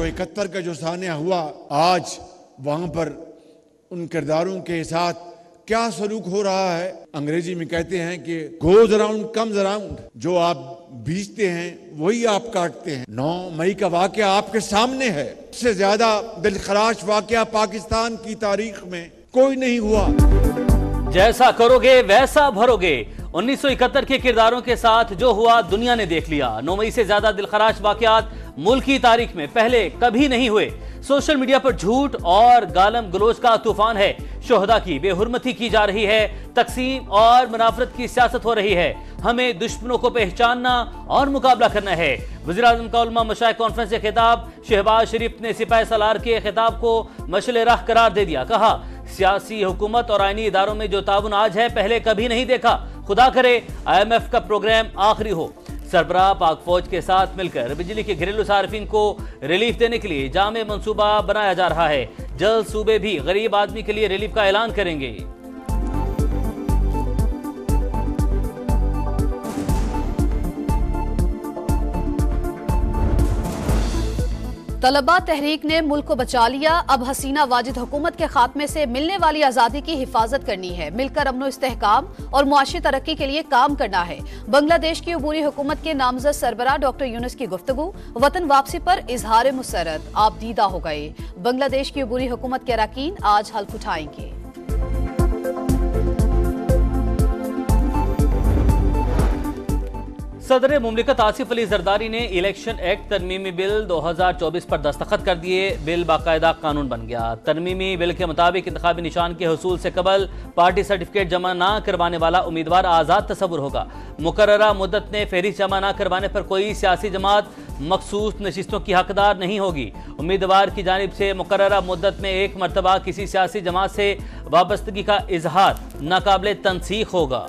1971 का जो सान्या हुआ, आज वहां पर उन किरदारों के साथ क्या सलूक हो रहा है। अंग्रेजी में कहते हैं कि गोज अराउंड कम्स अराउंड, जो आप बीजते हैं वही आप काटते हैं। 9 मई का वाकया आपके सामने है। इससे ज्यादा दिलखराश वाकया पाकिस्तान की तारीख में कोई नहीं हुआ। जैसा करोगे वैसा भरोगे। 1971 के किरदारों के साथ जो हुआ दुनिया ने देख लिया। 9 मई से ज्यादा दिलखराश वाकयात मुल्क की तारीख में पहले कभी नहीं हुए। सोशल मीडिया पर झूठ और गालम गलोच का तूफान है। शोहदा की बेहुरमती की जा रही है। तकसीम और मुनाफरत की सियासत हो रही है। हमें दुश्मनों को पहचानना और मुकाबला करना है। वज़ीर-ए-आज़म का उलमा मशाइख कॉन्फ्रेंस से खिताब। शहबाज शरीफ ने सिपाही सालार के खिताब को मशअल राह करार दे दिया। कहा, सियासी हुकूमत और आईनी इदारों में जो ताउन आज है पहले कभी नहीं देखा। खुदा करे IMF का प्रोग्राम आखिरी हो। सरबराह पाक फौज के साथ मिलकर बिजली के घरेलू सार्फिन को रिलीफ देने के लिए जामे मंसूबा बनाया जा रहा है। जल्द सूबे भी गरीब आदमी के लिए रिलीफ का ऐलान करेंगे। तलबा तहरीक ने मुल्क को बचा लिया। अब हसीना वाजिद हुकूमत के खात्मे से मिलने वाली आज़ादी की हिफाजत करनी है। मिलकर अमन इस्तेहकाम और मुआशी तरक्की के लिए काम करना है। बांग्लादेश की अबूरी हुकूमत के नामजद सरबराह डॉक्टर यूनुस की गुफ्तगू। वतन वापसी पर इजहार मुसरत। आप दीदा हो गए। बांग्लादेश की अबूरी हुकूमत के अरकान आज हल्फ उठाएंगे। सदर मुमलिकत आसिफ अली जरदारी ने इलेक्शन एक्ट तरमीमी बिल 2024 पर दस्तखत कर दिए। बिल बाकायदा कानून बन गया। तरमीमी बिल के मुताबिक इंतखाबी निशान के हुसूल से कबल पार्टी सर्टिफिकेट जमा न करवाने वाला उम्मीदवार आज़ाद तस्वुर होगा। मुकर्ररा मुद्दत में फहरिस्त जमा न करवाने पर कोई सियासी जमात मखसूस नशिस्तों की हकदार नहीं होगी। उम्मीदवार की जानिब से मुकर्ररा मुद्दत में एक मरतबा किसी सियासी जमात से वाबस्तगी का इजहार नाकाबिले तनसीख होगा।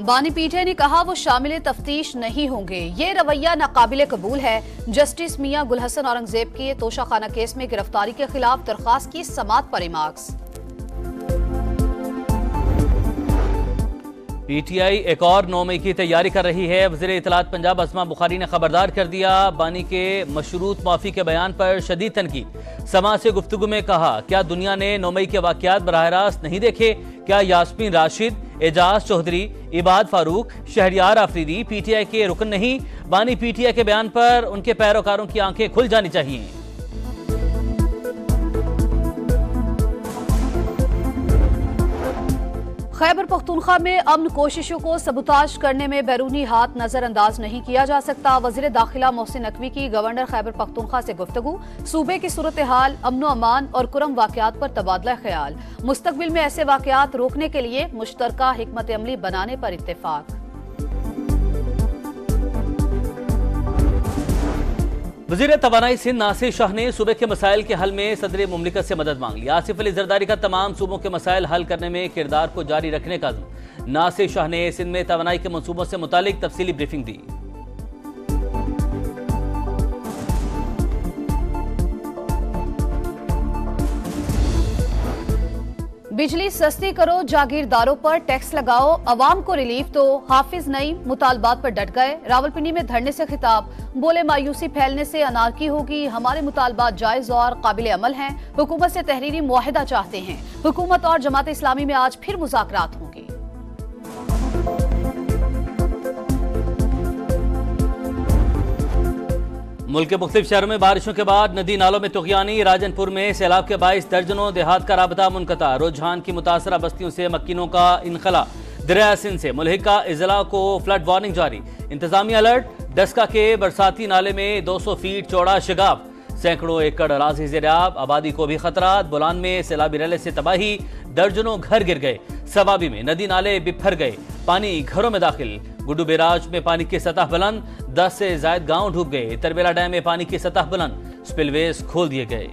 बानी पीठे ने कहा वो शामिल तफ्तीश नहीं होंगे। ये रवैया नाकाबिले कबूल है। जस्टिस मियां गुलहसन औरंगजेब के तोशाखाना केस में गिरफ्तारी के खिलाफ दरख्वास्त की समाअत पर रिमार्क्स। PTI एक और 9 मई की तैयारी कर रही है। वज़ीर इत्तलात पंजाब अस्मा बुखारी ने खबरदार कर दिया। बानी के मशरूत माफी के बयान पर शदीद तनकीद। समा से गुफ्तगू में कहा, क्या दुनिया ने 9 मई के वाकयात बराह रास्त नहीं देखे? क्या यास्मीन राशिद, एजाज चौधरी, इबाद फारूक, शहरियार आफरीदी PTI के रुकन नहीं? बानी PTI के बयान पर उनके पैरोकारों की आंखें खुल जानी चाहिए। खैबर पख्तूनख्वा में अमन कोशिशों को सबुताज करने में बैरूनी हाथ नजरअंदाज नहीं किया जा सकता। वजीर दाखिला मोहसिन नकवी की गवर्नर खैबर पख्तूनख्वा से गुफ्तगू। सूबे की सूरत हाल, अमनो अमान और कुरम वाकयात पर तबादला ख्याल। मुस्तकबिल में ऐसे वाकयात रोकने के लिए मुश्तरका हिकमत अमली बनाने पर इत्तेफाक। वज़ीर तवानाई सिंध नासिर शाह ने सूबे के मसाइल के हल में सदर मुमलिकत से मदद मांग ली। आसिफ अली जरदारी का तमाम सूबों के मसाइल हल करने में किरदार को जारी रखने का अज़्म। नासिर शाह ने सिंध में तवानाई के मनसूबों से मुतालिक तफसीली ब्रीफिंग दी। बिजली सस्ती करो, जागीरदारों पर टैक्स लगाओ, अवाम को रिलीफ दो। हाफिज नईम मुतालबात पर डट गए। रावलपिंडी में धरने से खिताब। बोले, मायूसी फैलने से अनारकी होगी। हमारे मुतालबात जायज और काबिल अमल हैं। हुकूमत से तहरीरी मुआहिदा चाहते हैं। हुकूमत और जमात इस्लामी में आज फिर मुज़ाकरात होंगे। मुल्क के मुख्तलिफ शहरों में बारिशों के बाद नदी नालों में तुग़यानी। राजनपुर में सैलाब के बाइस दर्जनों देहात का राबता मुनक़ता। रुझान की मुतासरा बस्तियों से मक्कीनों का इनखला। दरिया सिंध से मुल्हिका इज़ला को फ्लड वार्निंग जारी। इंतजामिया अलर्ट। डस्का के बरसाती नाले में 200 फीट चौड़ा शिगाफ। सैकड़ों एकड़ अराज़ी ज़ेराब। आबादी को भी खतरात। बोलान में सैलाबी रैले से तबाही। दर्जनों घर गिर गए। सवाबी में नदी नाले बिफर गए। पानी घरों में दाखिल। गुड्डू बैराज में पानी की सतह बुलंद। 10 से ज़ायद गांव डूब गए। तरबेला डैम में पानी की सतह बुलंद। स्पिलवेज खोल दिए गए।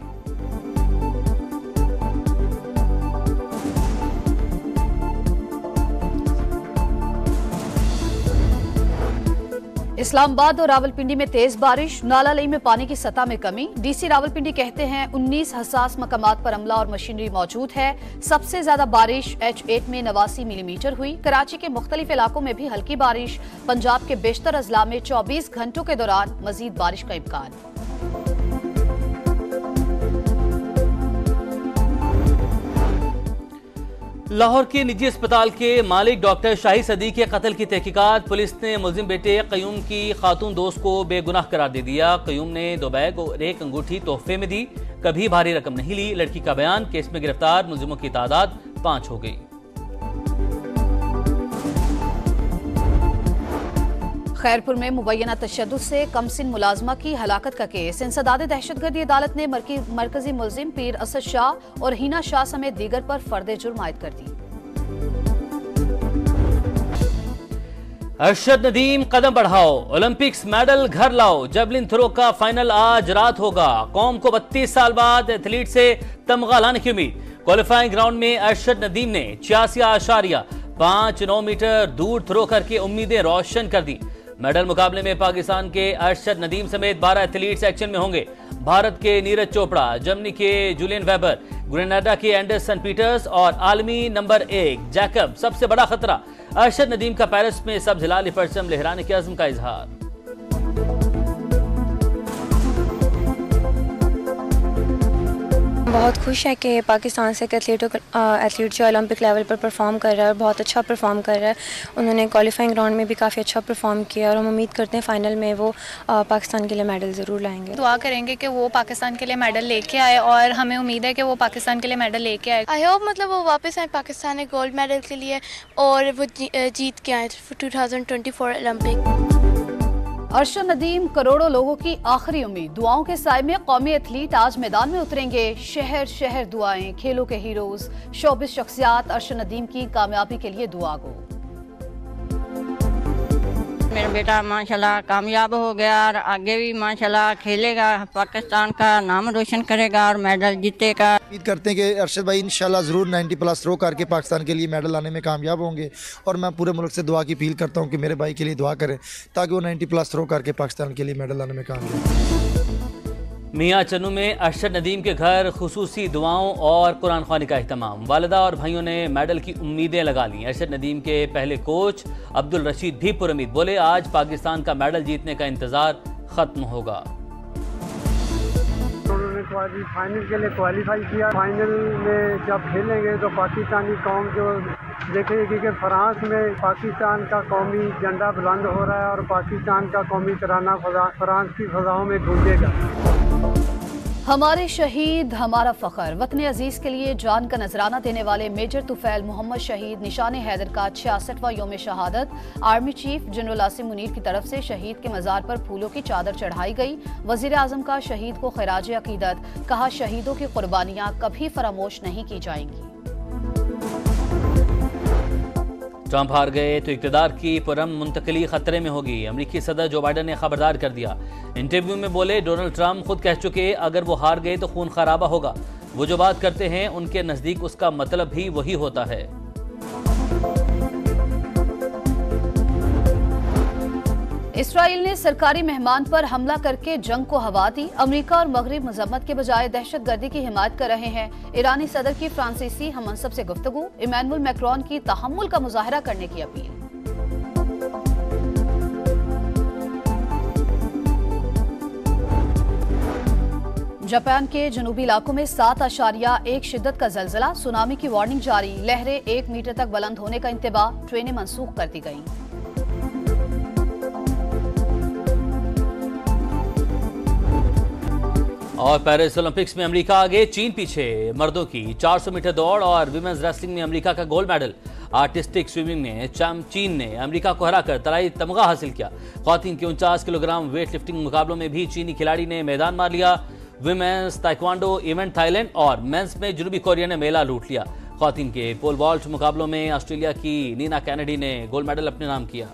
इस्लामाबाद और रावलपिंडी में तेज बारिश, नाला लई में पानी की सतह में कमी। डीसी रावलपिंडी कहते हैं 19 हसास मकामात पर अमला और मशीनरी मौजूद है। सबसे ज्यादा बारिश H8 में 89 मिलीमीटर हुई। कराची के मुख्तलिफ इलाकों में भी हल्की बारिश। पंजाब के बेशतर अजला में 24 घंटों के दौरान मजीद बारिश का इम्कान। लाहौर के निजी अस्पताल के मालिक डॉक्टर शाहिद सदीक के कत्ल की तहकीकात। पुलिस ने मुलजिम बेटे कयूम की खातून दोस्त को बेगुनाह करार दे दिया। कयूम ने 2 बैग और 1 अंगूठी तोहफे में दी, कभी भारी रकम नहीं ली। लड़की का बयान। केस में गिरफ्तार मुलजिमों की तादाद 5 हो गई। खैरपुर में मुबैना तशद्दुद से कमसिन मुलाजमा की हलाकत का केस। इंसदाद दहशतगर्दी अदालत ने मरकजी मुलजिम पीर असद शाह और हीना शाह समेत दीगर पर फर्द जुर्म आयद कर दी। अरशद नदीम कदम बढ़ाओ, ओलंपिक्स मेडल घर लाओ। जेवलिन थ्रो का फाइनल आज रात होगा। कौम को 32 साल बाद एथलीट से तमगा लाने की उम्मीद। क्वालिफाइंग ग्राउंड में अरशद नदीम ने 86.59 मीटर दूर थ्रो करके उम्मीदें रोशन कर दी। मेडल मुकाबले में पाकिस्तान के अरशद नदीम समेत 12 एथलीट्स एक्शन में होंगे। भारत के नीरज चोपड़ा, जर्मनी के जूलियन वेबर, ग्रेनाडा के एंडरसन पीटर्स और आलमी नंबर 1 जैकब सबसे बड़ा खतरा। अरशद नदीम का पेरिस में सब्ज हिलाली परचम लहराने के अज़्म का इजहार। बहुत खुश है कि पाकिस्तान से एक एथलीट जो ओलंपिक लेवल पर परफॉर्म कर रहा है और बहुत अच्छा परफॉर्म कर रहा है। उन्होंने क्वालिफाइंग राउंड में भी काफ़ी अच्छा परफॉर्म किया और हम उम्मीद करते हैं फाइनल में वो पाकिस्तान के लिए मेडल ज़रूर लाएंगे। दुआ करेंगे कि वो पाकिस्तान के लिए मेडल लेके आए और हमें उम्मीद है कि वो पाकिस्तान के लिए मेडल लेके आए। आई होप मतलब वो वापस आए पाकिस्तान में गोल्ड मेडल के लिए और वो जीत के आए 2024 ओलंपिक। अरशद नदीम करोड़ों लोगों की आखिरी उम्मीद। दुआओं के साए में कौमी एथलीट आज मैदान में उतरेंगे। शहर शहर दुआएं, खेलों के हीरोज, शोबिस शख्सियात अरशद नदीम की कामयाबी के लिए दुआ गो। मेरा बेटा माशाल्लाह कामयाब हो गया और आगे भी माशाल्लाह खेलेगा, पाकिस्तान का नाम रोशन करेगा और मेडल जीतेगा। उम्मीद करते हैं कि अरशद भाई इंशाल्लाह ज़रूर 90+ थ्रो करके पाकिस्तान के लिए मेडल लाने में कामयाब होंगे और मैं पूरे मुल्क से दुआ की अपील करता हूं कि मेरे भाई के लिए दुआ करें ताकि वो 90+ थ्रो करके पाकिस्तान के लिए मेडल लाने में कामयाब। मियाँ चन्नू में अरशद नदीम के घर खुसूसी दुआओं और कुरान ख्वानी का अहतमाम। वालिदा और भाइयों ने मेडल की उम्मीदें लगा ली। अरशद नदीम के पहले कोच अब्दुल रशीद भी पुरुम्मीद, बोले आज पाकिस्तान का मेडल जीतने का इंतजार खत्म होगा। उन्होंने फाइनल के लिए क्वालिफाई किया। फाइनल में जब खेलेंगे तो पाकिस्तानी कौम जो देखेगी कि फ्रांस में पाकिस्तान का कौमी झंडा बुलंद हो रहा है और पाकिस्तान का कौमी तराना फ्रांस की फ़ज़ाओं में गूंजेगा। हमारे शहीद हमारा फख्र। वतन अजीज के लिए जान का नजराना देने वाले मेजर तुफैल मोहम्मद शहीद निशान हैदर का 66वां योम शहादत। Army chief general Asim Munir की तरफ से शहीद के मज़ार पर फूलों की चादर चढ़ाई गई। वजीर आजम का शहीद को खिराज अकीदत। कहा शहीदों की कुर्बानियां कभी फरामोश नहीं की जाएंगी। ट्रंप हार गए तो इक़्तिदार की पुरअमन मुंतकिली खतरे में होगी। अमेरिकी सदर जो बाइडन ने खबरदार कर दिया। इंटरव्यू में बोले डोनाल्ड ट्रंप खुद कह चुके अगर वो हार गए तो खून खराबा होगा। वो जो बात करते हैं उनके नजदीक उसका मतलब भी वही होता है। इसराइल ने सरकारी मेहमान पर हमला करके जंग को हवा दी। अमेरिका और मगरिब मजम्मत के बजाय दहशतगर्दी की हिमायत कर रहे हैं। ईरानी सदर की फ्रांसीसी हममनसब से गुफ्तगू। इमैनुअल मैक्रोन की तहम्मुल का मुजाहरा करने की अपील। जापान के जनूबी इलाकों में 7.1 शिद्दत का जलजला। सुनामी की वार्निंग जारी। लहरें 1 मीटर तक बुलंद होने का इंतबाह। ट्रेनें मंसूख कर दी गईं। और पेरिस ओलंपिक्स में अमेरिका आगे, चीन पीछे। मर्दों की 400 मीटर दौड़ और विमेंस रेसलिंग में अमेरिका का गोल्ड मेडल। आर्टिस्टिक स्विमिंग में चीन ने अमेरिका को हराकर तराई तमगा हासिल किया। ख्वातीन के 49 किलोग्राम वेट लिफ्टिंग मुकाबलों में भी चीनी खिलाड़ी ने मैदान मार लिया। विमेंस ताइक्वांडो इवेंट थाईलैंड और मेंस में जनूबी कोरिया ने मेला लूट लिया। ख्वातीन के पोल वॉल्ट मुकाबलों में ऑस्ट्रेलिया की नीना कैनेडी ने गोल्ड मेडल अपने नाम किया।